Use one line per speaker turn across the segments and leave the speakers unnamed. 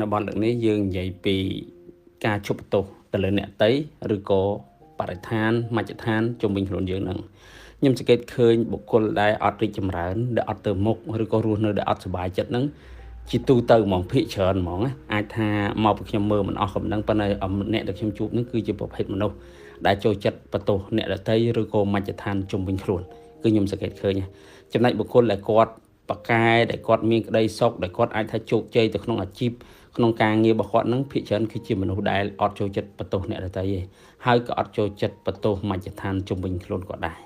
នៅបននេះយើងនិយាយពីការឈប់បន្ទោសទៅលើអ្នកតីឬក៏បរិស្ថានមជ្ឈដ្ឋានជុំវិញខ្លួនយើងនឹងខ្ញុំសង្កេតឃើញបុគ្គលដែលអត់រីកចម្រើនដែលអត់ទៅមុខឬក៏រស់នៅដែលអត់សុបាយចិត្តនឹងជាទូទៅហ្មងភាគច្រើនហ្មងអាចថាមកពីខ្ញុំមើលមិនអស់កំណឹងប៉ុន្តែអ្នកដែលខ្ញុំជួបនឹងគឺជាប្រភេទមនុស្សដែលចូលចិត្តបន្ទោសអ្នកដទៃឬក៏មជ្ឈដ្ឋានជុំវិញខ្លួនគឺខ្ញុំសង្កេតឃើញចំណែកបុគ្គលដែលគាត់បកកែដែលគាត់មានក្តីសុខដែលគាត់អាចថាជោគជ័យទៅក្នុងអាជីពក្នុងការងាររបស់គាត់នឹងភាគច្រើនគឺជាមនុស្សដែលអត់ចូលចិត្តបន្ទោសអ្នកដទៃទេហើយក៏អត់ចូលចិត្តបន្ទោសមជ្ឈដ្ឋានជុំវិញខ្លួនគាត់ដែរ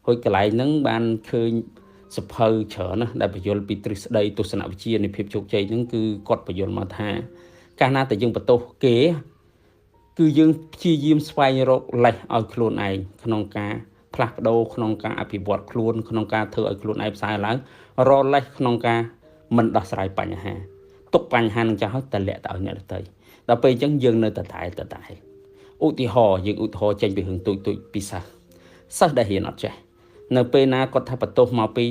ហើយកន្លែងហ្នឹងបានឃើញសភៅច្រើនណាស់ដែលបញ្យល់ពីទ្រឹស្ដីទស្សនវិជ្ជានៃភាពជោគជ័យហ្នឹងគឺគាត់បញ្យល់មកថាកាលណាតែយើងបន្ទោសគេគឺយើងព្យាយាមស្វែងរកលេសឲ្យខ្លួនឯងក្នុងការផ្លាស់ប្ដូរក្នុងការអភិវឌ្ឍខ្លួនក្នុងការធ្វើឲ្យខ្លួនឯងផ្សើរឡើងរកលេសក្នុងការមិនដោះស្រាយបញ្ហាទុកបញ្ហានឹងចាស់ហើយតម្លាក់ទៅឲ្យអ្នកដទៃដល់ពេលអញ្ចឹងយើងនៅតែឧទាហរណ៍យើងឧទាហរណ៍ចេញពីរឿងទូចពីសិស្សដែលរៀនអត់ចេះនៅពេលណាគាត់ថាបន្ទោសមកពី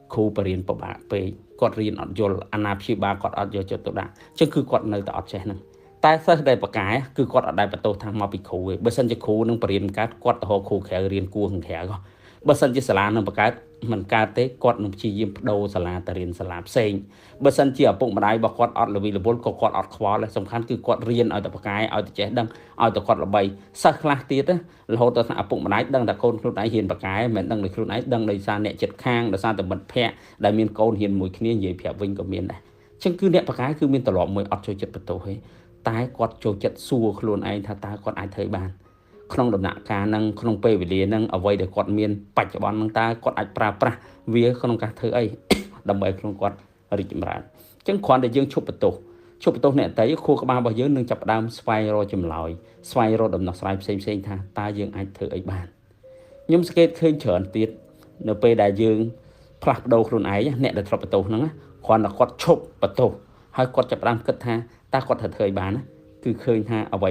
គ្រូបរិញ្ញាបត្រពិបាកពេកគាត់រៀនអត់យល់អាណាព្យាបាលគាត់អត់យកចិត្តទុកដាក់អញ្ចឹងគឺគាត់នៅតែអត់ចេះហ្នឹងតែសិស្សដែលបកកែគឺគាត់អត់ដែលបន្ទោសថាមកពីគ្រូទេបើសិនជាគ្រូនឹងបរិញ្ញាបត្រគាត់ទៅរកគ្រូក្រៅរៀនគួរខាងក្រៅបើសិនជាសាលានឹងបង្កើតមិនកើតទេគាត់នឹងព្យាយាមបដូរសាលាទៅរៀនសាលាផ្សេងបើសិនជាឪពុកម្ដាយរបស់គាត់អត់ល្វីល្វល់ក៏គាត់អត់ខ្វល់ដែរសំខាន់គឺគាត់រៀនឲ្យតែបកកែឲ្យតែចេះដឹងឲ្យតែគាត់ល្បីសិស្សខ្លះទៀតរហូតដល់ឪពុកម្ដាយដឹងតែកូនខ្លួនឯងរៀនបកកែមិនដឹងដោយខ្លួនឯងដឹងដោយសារអ្នកចិត្តខាងដោយសារតែមិត្តភ័ក្តិដែលមានកូនរៀនមួយគ្នានិយាយប្រាប់វិញក៏មានដែរអញ្ចឹងគឺអ្នកបកកែគឺមានទ្រព្យមួយអត់ចូលចិត្តបន្ទោសទេតែគាត់ចូលចិត្តសួរខ្លួនឯងថាតើគាត់អាចធ្វើបានក្នុងដំណាក់កាលហ្នឹងក្នុងពេលវេលាហ្នឹងអ្វីដែលគាត់មានបច្ចុប្បន្នហ្នឹងតើគាត់អាចប្រើប្រាស់វាក្នុងការធ្វើអីដើម្បីខ្លួនគាត់រីកចម្រើនអញ្ចឹងគ្រាន់តែយើងឈប់បន្ទោសអ្នកតីខួរក្បាលរបស់យើងនឹងចាប់ផ្ដើមស្វែងរកចម្លើយស្វែងរកដំណោះស្រាយផ្សេងថាតើយើងអាចធ្វើអីបានខ្ញុំសង្កេតឃើញច្រើនទៀតនៅពេលដែលយើងផ្លាស់ប្ដូរខ្លួនឯងអ្នកដែលធ្លាប់បន្ទោសហ្នឹងគ្រាន់តែគាត់ឈប់បន្ទោសហើយគាត់ចាប់ផ្ដើមគិតថាតើគាត់ធ្វើអីបានគឺឃើញថាអ្វ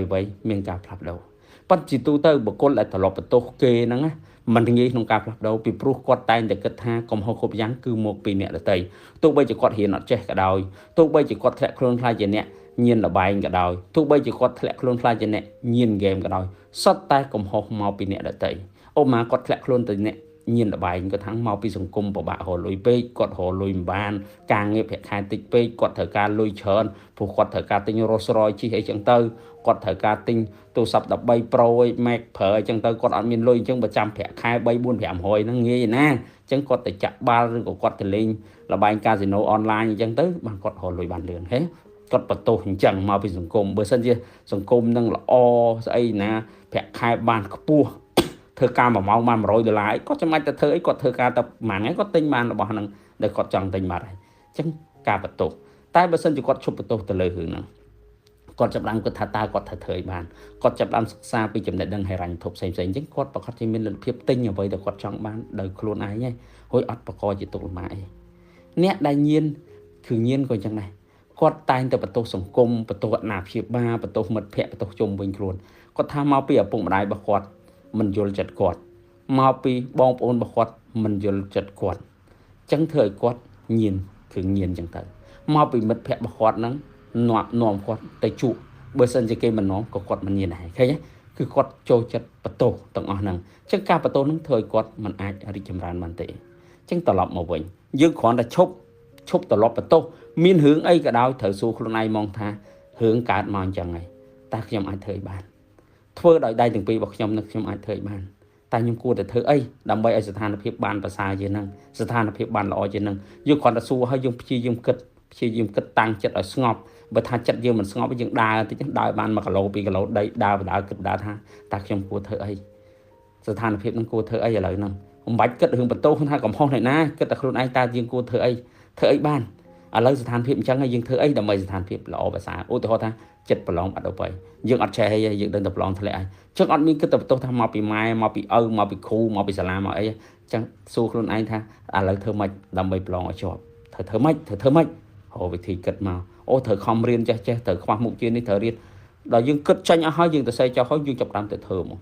ីមានការផ្លាស់ប្ដូរប៉ុន្តែជាទូទៅបុគ្គលដែលត្រឡប់បន្ទោសគេហ្នឹងមិនងាយក្នុងការផ្លាស់ប្ដូរពីព្រោះគាត់តែងតែគិតថាកំហុសគ្រប់យ៉ាងគឺមកពីអ្នកដទៃទោះបីជាគាត់រៀនអត់ចេះក៏ដោយទោះបីជាគាត់ធ្លាក់ខ្លួនខ្លាចជាអ្នកញៀនលបែងក៏ដោយទោះបីជាគាត់ធ្លាក់ខ្លួនខ្លាចជាអ្នកញៀនហ្គេមក៏ដោយសុទ្ធតែកំហុសមកពីអ្នកដទៃអូម៉ាគាត់ធ្លាក់ខ្លួនទៅអ្នកញៀនលបែងគាត់ថាមកពីសង្គមពិបាករលុយពេកគាត់រលុយមិនបានការងារប្រាក់ខែតិចពេកគាត់ត្រូវការលុយច្រើនព្រោះគាត់ត្រូវការទិញរ៉ូសរ៉យជិះអីចឹងទៅគាត់ត្រូវការទិញទូរស័ព្ទ13 Pro ឯ Mac ប្រើអញ្ចឹងទៅគាត់អត់មានលុយអញ្ចឹងបើចាំប្រាក់ខែ3 4 500ហ្នឹងងាយណាអញ្ចឹងគាត់ទៅចាក់បាល់ឬក៏គាត់ទៅលេងលបែងកាស៊ីណូអនឡាញអញ្ចឹងទៅបានគាត់រលុយបានលឿនហេគាត់បន្ទោសអញ្ចឹងមកពីសង្គមបើសិនជាសង្គមនឹងល្អស្អីណាប្រាក់ខែបានខ្ពស់ធ្វើការ1ម៉ោងបាន$100អីគាត់ចាំបាច់ទៅធ្វើអីគាត់ធ្វើការតែប៉ុន្មានគាត់ទិញបានរបស់ហ្នឹងដែលគាត់ចង់ទិញបានហើយអញ្ចឹងការបន្ទោសតែបើសិនជាគាត់ឈប់បន្ទោសទៅលើរឿងហ្នឹងគាត់ចាប់ដើមគិតថាតើគាត់ធ្វើអីបានគាត់ចាប់ដើមសិក្សាពីចំណេះដឹងហិរញ្ញវត្ថុផ្សេងអញ្ចឹងគាត់ប្រកាសជាមានលទ្ធភាពទិញអ្វីដែលគាត់ចង់បានដោយខ្លួនឯងហើយអត់បកកជាទុកលំបាកអីអ្នកដែលញៀនគឺញៀនក៏អញ្ចឹងដែរគាត់តែងតែបន្ទោសសង្គមបន្ទោសអាណាព្យាបាលបន្ទោសមិត្តភ័ក្តិបន្ទោសជុំវិញខ្លួនគាត់ថាមកពីឪពុកម្ដាយរបស់គាត់មិនយល់ចិត្តគាត់មកពីបងប្អូនរបស់គាត់មិនយល់ចិត្តគាត់អញ្ចឹងធ្វើឲ្យគាត់ញៀនគឺញៀនអញ្ចឹងទៅមកពីមិត្តភ័ក្តិរបស់គាត់ហ្នឹងនាំគាត់ទៅជក់បើសិនជាគេមិននាំក៏គាត់មិនញៀនដែរឃើញទេគឺគាត់ចូលចិត្តបន្ទោសទាំងអស់ហ្នឹងអញ្ចឹងការបន្ទោសហ្នឹងធ្វើឲ្យគាត់មិនអាចរីកចម្រើនបានទេអញ្ចឹងត្រឡប់មកវិញយើងគ្រាន់តែឈប់ត្រឡប់បន្ទោសមានរឿងអីក៏ដោយត្រូវសួរខ្លួនឯងមកថារឿងកើតមកអញ្ចឹងហើយតើខ្ញុំអាចធ្វើបានធ្វើដោយដៃទាំងពីររបស់ខ្ញុំនឹងខ្ញុំអាចធ្វើបានតែខ្ញុំគួរតែធ្វើអីដើម្បីឲ្យស្ថានភាពបានប្រសើរជាងហ្នឹងស្ថានភាពបានល្អជាងហ្នឹងយើងគ្រាន់តែសួរឲ្យយើងព្យាយាមគិតតាំងចិត្តឲ្យស្ងប់បើថាចិត្តយើងមិនស្ងប់យើងដើរតិចដើរបាន1គីឡូ2គីឡូដីដើរគិតថាតើខ្ញុំគួរធ្វើអីស្ថានភាពហ្នឹងគួរធ្វើអីឥឡូវហ្នឹងមិនបាច់គិតរឿងបន្ទោសថាកំហុសអ្នកណាគិតតែខ្លួនឯងតើយើងគួរធ្វើអីបានឥឡូវស្ថានភាពអញ្ចឹងហើយយើងធ្វើអីដើម្បីស្ថានភាពល្អប្រសើរឧទាហរណ៍ថាចិត្តប្រឡងបាត់ទៅបីយើងអត់ចេះអីយើងដឹងតែប្រឡងធ្លាក់ហើយអញ្ចឹងអត់មានគិតតែបន្ទោសថាមកពីម៉ែមកពីឪមកពីគ្រូមកពីសាលាមកអីអញ្ចឹងសួរខ្លួនឯងថាឥឡូវធ្វើម៉េចដើម្បីប្រឡងឲ្យជាប់ធ្វើម៉េចរកវិធីគិតមកត្រូវខំរៀនចេះត្រូវខ្វះមុខជានេះត្រូវរៀនដល់យើងគិតចាញ់អស់ហើយយើងទៅសេចចោលហើយយើងចាប់តាមទៅធ្វើមក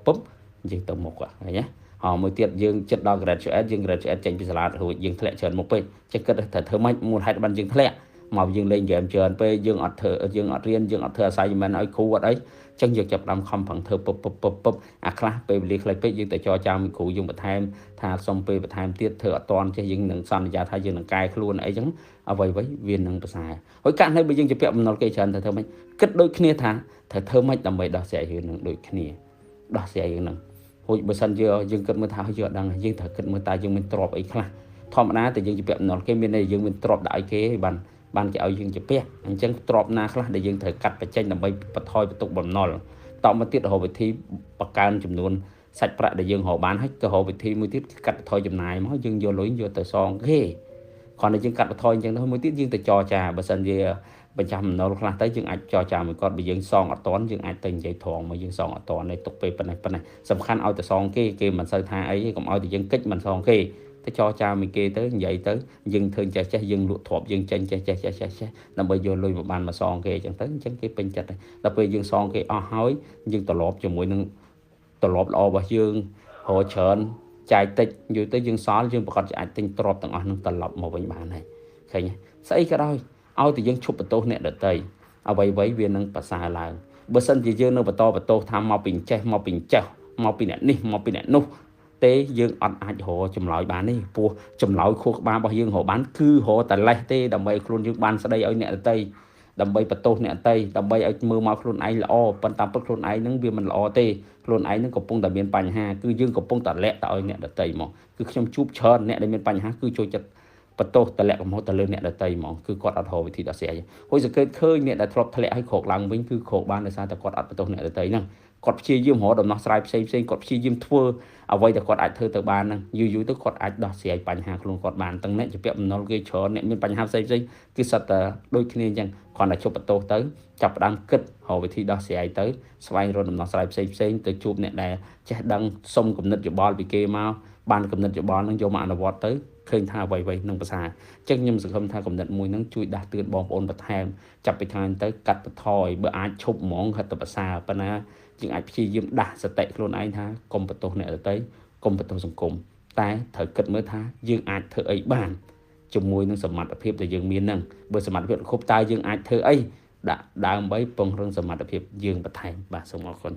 ពុបយើងទៅមុខឃើញទេមួយទៀតយើងចិត្តដល់ graduate យើង graduate ចេញពីសាលារួចយើងធ្លាក់ច្រើនមុខពេកចេះគិតថាធ្វើម៉េចមូលហេតុបានយើងធ្លាក់ មកយើងលេងហ្គេមច្រើនពេកយើងអត់ធ្វើយើងអត់រៀនយើងអត់ធ្វើ assignment ឲ្យគ្រូអត់អីចឹងយើងចាប់តាមខំប្រឹងធ្វើពឹបអាខ្លះពេលវេលាខ្លីពេកយើងទៅចរចាមួយគ្រូយើងបន្ថែមថាសុំពេលបន្ថែមទៀតធ្វើអត់តាន់ចេះយើងនឹងសន្យាថាយើងនឹងកែខ្លួនអីចឹងអ្វីវានឹងប្រសើរហើយកាត់នៅបើយើងជាពាក់បំណុលគេច្រើនទៅធ្វើម៉េចគិតដូចគ្នាថាត្រូវធ្វើម៉េចដើម្បីដោះស្រាយរឿងនឹងដូចគ្នាដោះស្រាយរឿងនឹងហូចបើសិនជាយើងគិតមើលថាយើងអត់ដឹងយើងត្រូវគិតមើលតើយើងមានទ្រព្យអីខ្លះធម្មតាតែយើងជាពាក់បំណុលគេមានន័យយើងមានទ្រព្យដាក់ឲ្យគេបានគេឲ្យយើងជាពាក់អញ្ចឹងទ្រព្យណាខ្លះដែលយើងត្រូវកាត់បញ្ចេញដើម្បីបន្ថយបន្ទុកបំណុលតមកទៀតរកវិធីបង្កើនចំនួនសាច់ប្រាក់ដែលយើងរកបានហើយទៅរកវិធីមួយទៀតកាត់បន្ថយចំណាយមកយើងយកលុយយកទៅសងគេគ្រាន់តែយើងកាត់បន្ថយអញ្ចឹងទៅមួយទៀតយើងទៅចរចាបើសិនជាបញ្ចាំបំណុលខ្លះទៅយើងអាចចរចាមួយគាត់បើយើងសងអត់តាន់យើងអាចទៅនិយាយត្រង់មកយើងសងអត់តាន់ឲ្យទុកពេលប៉ុណ្ណេះសំខាន់ឲ្យទៅសងគេមិនសូវថាអីកុំឲ្យតែយើងកិច្ចមិនសងគេទៅចរចាមួយគេទៅនិយាយទៅយើងធ្វើចេះយើងលក់ទ្រព្យយើងចេញចេះដើម្បីយកលុយមកបានមកសងគេអញ្ចឹងគេពេញចិត្តហើយដល់ពេលយើងសងគេអស់ហើយយើងត្រឡប់ជាមួយនឹងត្រឡប់ល្អរបស់យើងរកច្រើនចាយតិចយូរទៅយើងសល់យើងប្រកាសជាអាចទិញទ្រព្យទាំងអស់នឹងត្រឡប់មកវិញបានហើយឃើញស្អីក៏ដោយឲ្យតែយើងឈប់បន្ទោសអ្នកដទៃអ្វីវានឹងប្រសើរឡើងបើសិនជាយើងនៅបន្តបន្ទោសថាមកពីចេះមកពីអ្នកនេះមកពីអ្នកនោះទេយើងអត់អាចរកចម្លើយបានទេព្រោះចម្លើយខួរក្បាលរបស់យើងរកបានគឺរកតែលេសទេដើម្បីខ្លួនយើងបានស្ដីឲ្យអ្នកដទៃដើម្បីបន្ទោសអ្នកដទៃដើម្បីឲ្យមើលមកខ្លួនឯងល្អប៉ុន្តែពិតខ្លួនឯងនឹងវាមិនល្អទេខ្លួនឯងនឹងកំពុងតែមានបញ្ហាគឺយើងកំពុងតែលាក់ទៅឲ្យអ្នកដទៃមកគឺខ្ញុំជួបច្រើនអ្នកដែលមានបញ្ហាគឺចូលចិត្តបន្ទោសតម្លាក់កំហុសទៅលើអ្នកដទៃហ្មងគឺគាត់អត់រកវិធីដោះស្រាយហួយសង្កេតឃើញអ្នកដែលធ្លាប់ធ្លាក់ឲ្យក្រោកឡើងវិញគឺក្រោកបានដោយសារតែគាត់អត់បន្ទោសអ្នកដទៃហ្នឹងគាត់ព្យាយាមរកដំណោះស្រាយផ្សេងគាត់ព្យាយាមធ្វើអ្វីដែលគាត់អាចធ្វើទៅបានហ្នឹងយូរទៅគាត់អាចដោះស្រាយបញ្ហាខ្លួនគាត់បានទាំងអ្នកជាពាក់បំណុលគេច្រើនអ្នកមានបញ្ហាផ្សេងគឺសិតតែដូចគ្នាអញ្ចឹងគ្រាន់តែជប់បន្ទោសទៅចាប់ផ្ដើមគិតរកវិធីដោះស្រាយទៅស្វែងរកដំណោះស្រាយផ្សេងទៅជួបអ្នកដែលចេះដឹងសុំគំនិតយោបល់ពីគេមកបានគំនិតយោបល់ហ្នឹងយកមកអនុវត្តទៅឃើញថាអ្វីនឹងប្រសើរអញ្ចឹងខ្ញុំសង្ឃឹមថាគំនិតមួយហ្នឹងជួយដាស់តឿនបងប្អូនបន្ថែមចាប់ពីថ្ងៃទៅកាត់បន្ថយបើអាចឈប់ហ្មងហិតទៅប្រសើរប៉ុន្តែយើងអាចព្យាយាមដាស់សតិខ្លួនឯងថាកុំបន្ទោសអ្នកដទៃកុំបន្ទោសសង្គមតែត្រូវគិតមើលថាយើងអាចធ្វើអីបានជាមួយនឹងសមត្ថភាពដែលយើងមានហ្នឹងបើសមត្ថភាពគ្រប់តើយើងអាចធ្វើអីដាក់ដើម្បីពង្រឹងសមត្ថភាពយើងបន្ថែមបាទសូមអរគុណ